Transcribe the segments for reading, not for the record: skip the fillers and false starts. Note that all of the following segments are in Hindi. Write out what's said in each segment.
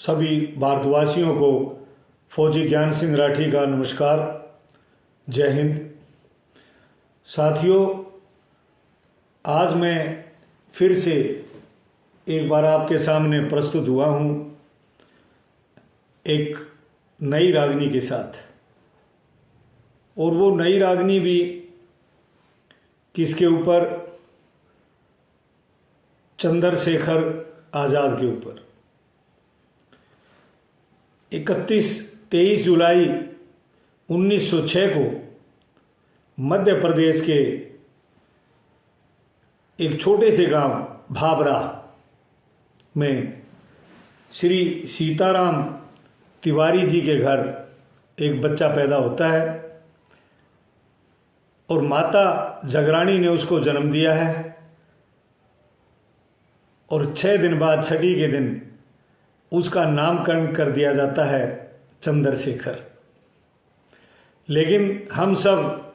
सभी भारतवासियों को फौजी ज्ञान सिंह राठी का नमस्कार। जय हिंद। साथियों, आज मैं फिर से एक बार आपके सामने प्रस्तुत हुआ हूँ एक नई रागनी के साथ। और वो नई रागनी भी किसके ऊपर? चंद्रशेखर आज़ाद के ऊपर। 23 जुलाई 1906 को मध्य प्रदेश के एक छोटे से गांव भाबरा में श्री सीताराम तिवारी जी के घर एक बच्चा पैदा होता है और माता जगरानी ने उसको जन्म दिया है। और 6 दिन बाद छठी के दिन उसका नामकरण कर दिया जाता है चंद्रशेखर। लेकिन हम सब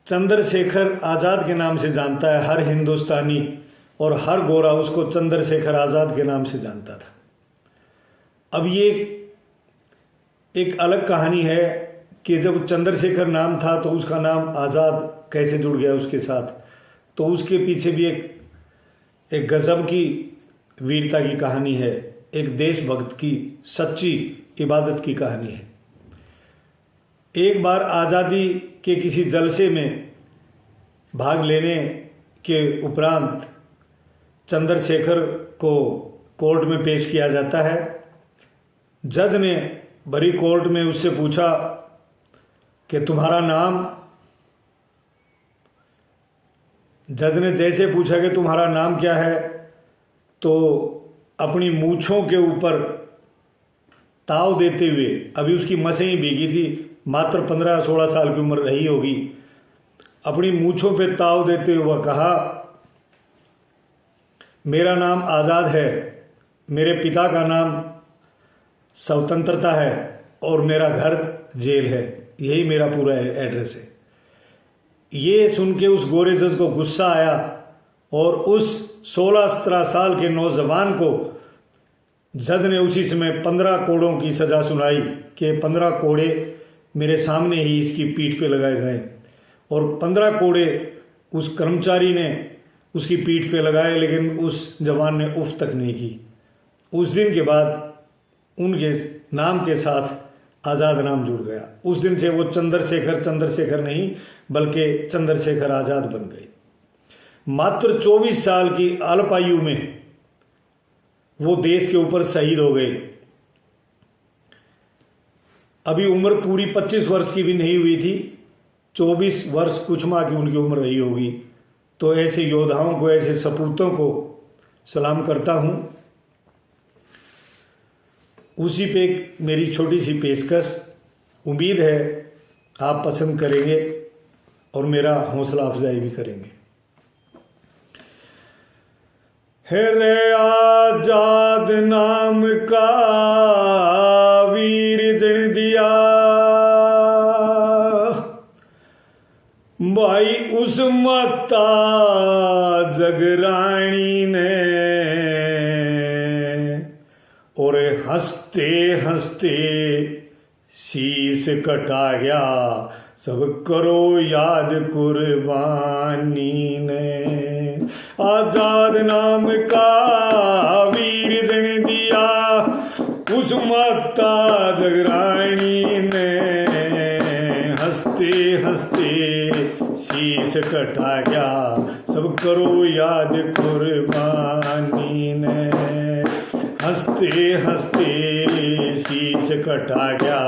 चंद्रशेखर आज़ाद के नाम से जानता है हर हिंदुस्तानी, और हर गोरा उसको चंद्रशेखर आज़ाद के नाम से जानता था। अब ये एक अलग कहानी है कि जब चंद्रशेखर नाम था तो उसका नाम आज़ाद कैसे जुड़ गया उसके साथ। तो उसके पीछे भी एक गजब की वीरता की कहानी है, एक देशभक्त की सच्ची इबादत की कहानी है। एक बार आज़ादी के किसी जलसे में भाग लेने के उपरांत चंद्रशेखर को कोर्ट में पेश किया जाता है। जज ने बड़ी कोर्ट में उससे पूछा कि तुम्हारा नाम? जज ने जैसे पूछा कि तुम्हारा नाम क्या है, तो अपनी मूंछों के ऊपर ताव देते हुए, अभी उसकी मसें ही भीगी थी, मात्र 15-16 साल की उम्र रही होगी, अपनी मूंछों पे ताव देते हुए कहा, मेरा नाम आज़ाद है, मेरे पिता का नाम स्वतंत्रता है और मेरा घर जेल है, यही मेरा पूरा एड्रेस है। ये सुन के उस गोरे जज को गुस्सा आया और उस 16-17 साल के नौजवान को जज ने उसी समय 15 कोड़ों की सज़ा सुनाई कि 15 कोड़े मेरे सामने ही इसकी पीठ पे लगाए जाएं। और 15 कोड़े उस कर्मचारी ने उसकी पीठ पे लगाए, लेकिन उस जवान ने उफ तक नहीं की। उस दिन के बाद उनके नाम के साथ आज़ाद नाम जुड़ गया। उस दिन से वो चंद्रशेखर नहीं बल्कि चंद्रशेखर आज़ाद बन गए। मात्र 24 साल की अल्पायु में वो देश के ऊपर शहीद हो गए। अभी उम्र पूरी 25 वर्ष की भी नहीं हुई थी, 24 वर्ष कुछ माह की उनकी उम्र रही होगी। तो ऐसे योद्धाओं को, ऐसे सपूतों को सलाम करता हूं। उसी पे मेरी छोटी सी पेशकश, उम्मीद है आप पसंद करेंगे और मेरा हौसला अफजाई भी करेंगे। है रे आजाद नाम का वीर जन दिया, भाई उस माता जगरानी ने, और हंसते हंसते शीश कटा गया, सब करो याद कुर्बानी ने। आजाद नाम का वीर जन दिया, उस माता जगरानी ने, हंसते हंसते शीश कटा गया, सब करो याद कुर्बानी ने। हंसते हंसते शीश कटा गया,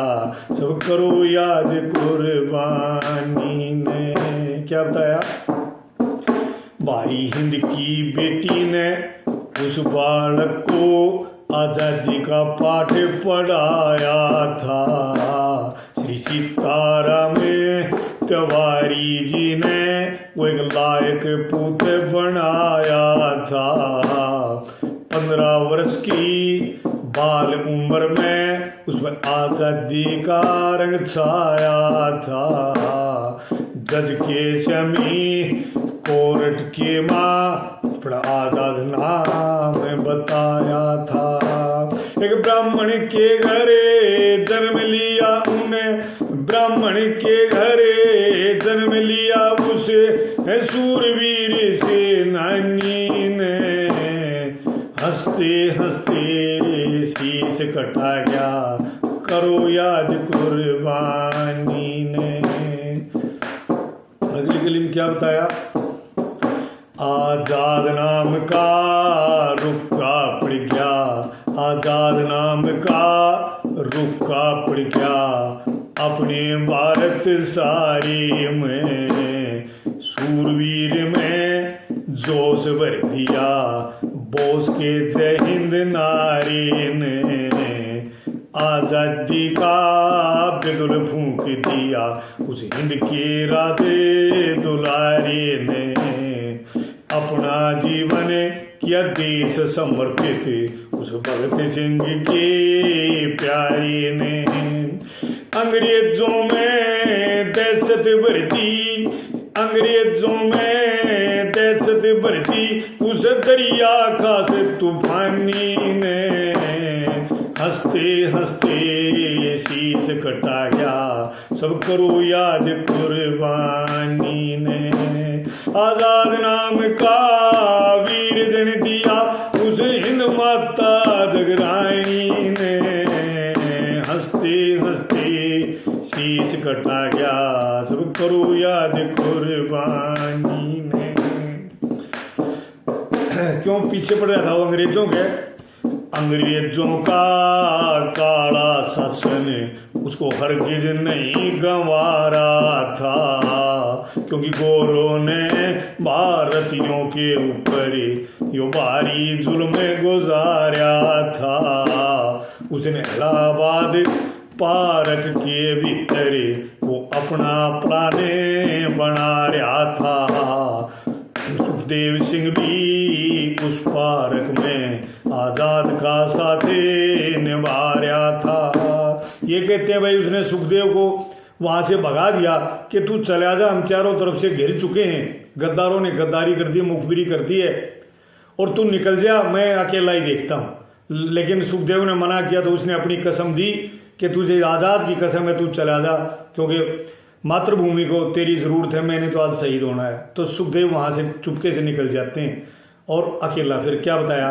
सब करो याद कुर्बानी ने। क्या बताया? भाई हिंद की बेटी ने उस बालक को आज़ादी का पाठ पढ़ाया था। श्री सीताराम तिवारी जी ने वो एक लायक पुत्र बनाया था। 15 वर्ष की बाल उम्र में उसमें आज़ादी का रंग छाया था। जज के शमी कोर्ट के माँ बड़ा आज़ाद नाम बताया था। एक ब्राह्मण के घरे जन्म लिया उन्हें, ब्राह्मण के घरे जन्म लिया उसे सूरवीर से नानी ने, हंसते हंसते शीश कटा गया, करो याद कुर्बानी ने। अगली गली में क्या बताया? आजाद नाम का रुक्का पड़ गया, आजाद नाम का रुक्का पड़ गया, अपने भारत सारे में सूरवीर में जोश भर दिया, बोस के जय हिंद नारे ने, आजादी का बिगुल फूंक दिया, उस हिंद के राधे दुलारे ने, अपना जीवन किया देश समर्पित, उस भगत सिंह के प्यारे ने। अंग्रेजों में दहशत भरती, अंग्रेजों में दहशत भरती, उस दरिया का से तूफानी ने, हंसते हंसते शीश कटा गया, सब करो याद कुर्बानी ने। आजाद नाम का वीर जन दिया, उस हिंद माता जगरानी ने, हंसते हंसते शीश कटा गया, सब करो याद कुर्बानी ने। क्यों पीछे पड़ रहा था वो अंग्रेजों के? अंग्रेजों का काला शासन उसको हरगिज नहीं गंवारा था, क्योंकि गोरों ने भारतीयों के ऊपर यो भारी जुल्म गुजारा था। उसने इलाहाबाद पार्क के भीतर वो अपना प्लाने बना रहा था। सुखदेव सिंह भी उस पार्क में आजाद का साथी निभा रहा था। ये कहते हैं भाई उसने सुखदेव को वहां से भगा दिया कि तू चला जा, हम चारों तरफ से घिर चुके हैं, गद्दारों ने गद्दारी कर दी, मुखबिरी कर दी है, और तू निकल जा, मैं अकेला ही देखता हूं। लेकिन सुखदेव ने मना किया तो उसने अपनी कसम दी कि तुझे आज़ाद की कसम है, तू चला जा, क्योंकि मातृभूमि को तेरी ज़रूरत है, मैंने तो आज शहीद होना है। तो सुखदेव वहाँ से चुपके से निकल जाते हैं और अकेला। फिर क्या बताया?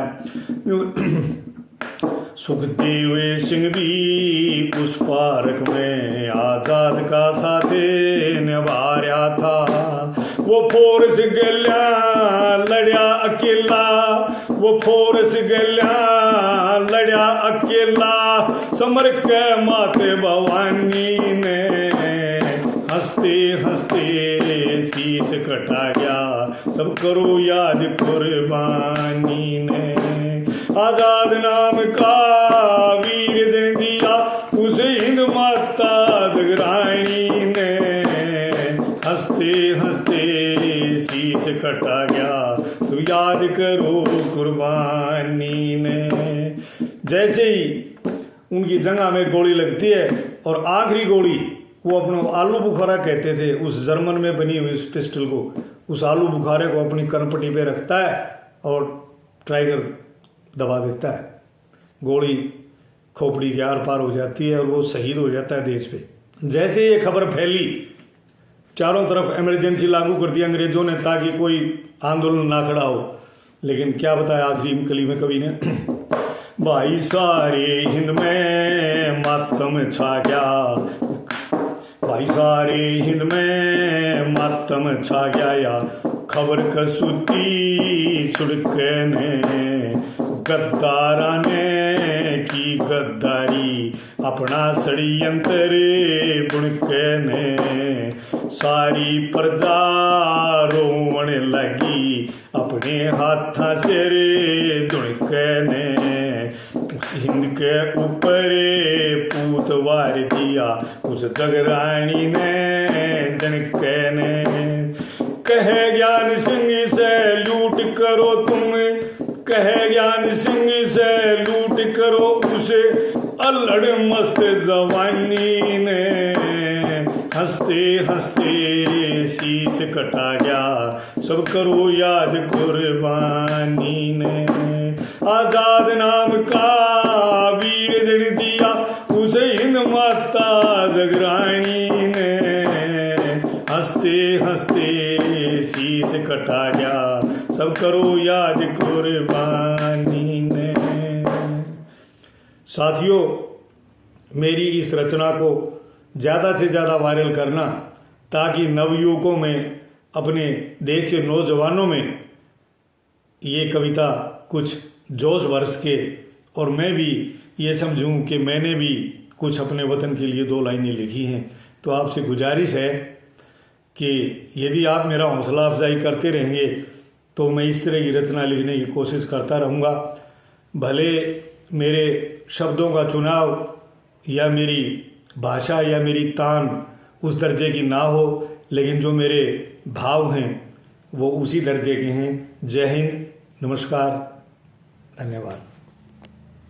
सुखदेव सिंह भी उस पार्क में आज़ाद का साथी निभा रहा था। वो फोर्स गलियां लड़या अकेला, वो फोर्स गलियां लड़या अकेला, समर के माते भवानी ने, हंसते हंसते शीश कटा गया, सब करो याद कुर्बानी ने। आजाद नाम का वीर जन दिया, उस हिंद माता जगरानी ने, हंसते हंसते शीश कटा गया, तो याद करो कुर्बानी ने। जैसे ही उनकी जगह में गोली लगती है और आखिरी गोली, वो अपने आलू बुखारा कहते थे उस जर्मन में बनी हुई उस पिस्टल को, उस आलू बुखारे को अपनी कनपट्टी पे रखता है और ट्राइगर दबा देता है। गोली खोपड़ी के आर पार हो जाती है और वो शहीद हो जाता है देश पे। जैसे ये खबर फैली, चारों तरफ इमरजेंसी लागू कर दी अंग्रेजों ने ताकि कोई आंदोलन ना खड़ा हो। लेकिन क्या बताया आखिरी कली में कवि ने? भाई सारे हिंद में मातम छा गया, भाई सारे हिंद में मातम छा गया, या खबर कसूती छुड़के ने, गद्दारा ने की गद्दारी, अपना षड्यंत्र बुनके ने, सारी प्रजा रोवण लगी, अपने हाथा से रे दुणके ने, हिंद के ऊपर पूत वार दिया, उस जगरानी ने जनके ने, कहे ज्ञान सिंह से लूट करो तुम, कहे ज्ञान सिंह से लूट करो उसे, अल्लड़ मस्त जवानी ने, हंसते हंसते शीश कटा गया, सब करो याद कुर्बानी ने। आजाद नाम का तब करो याद कुर्बानी ने। साथियों, मेरी इस रचना को ज़्यादा से ज़्यादा वायरल करना, ताकि नवयुवकों में, अपने देश के नौजवानों में ये कविता कुछ जोश भर सके और मैं भी ये समझूं कि मैंने भी कुछ अपने वतन के लिए 2 लाइनें लिखी हैं। तो आपसे गुजारिश है कि यदि आप मेरा हौसला अफजाई करते रहेंगे तो मैं इस तरह की रचना लिखने की कोशिश करता रहूँगा। भले मेरे शब्दों का चुनाव या मेरी भाषा या मेरी तान उस दर्जे की ना हो, लेकिन जो मेरे भाव हैं वो उसी दर्जे के हैं। जय हिंद, नमस्कार, धन्यवाद।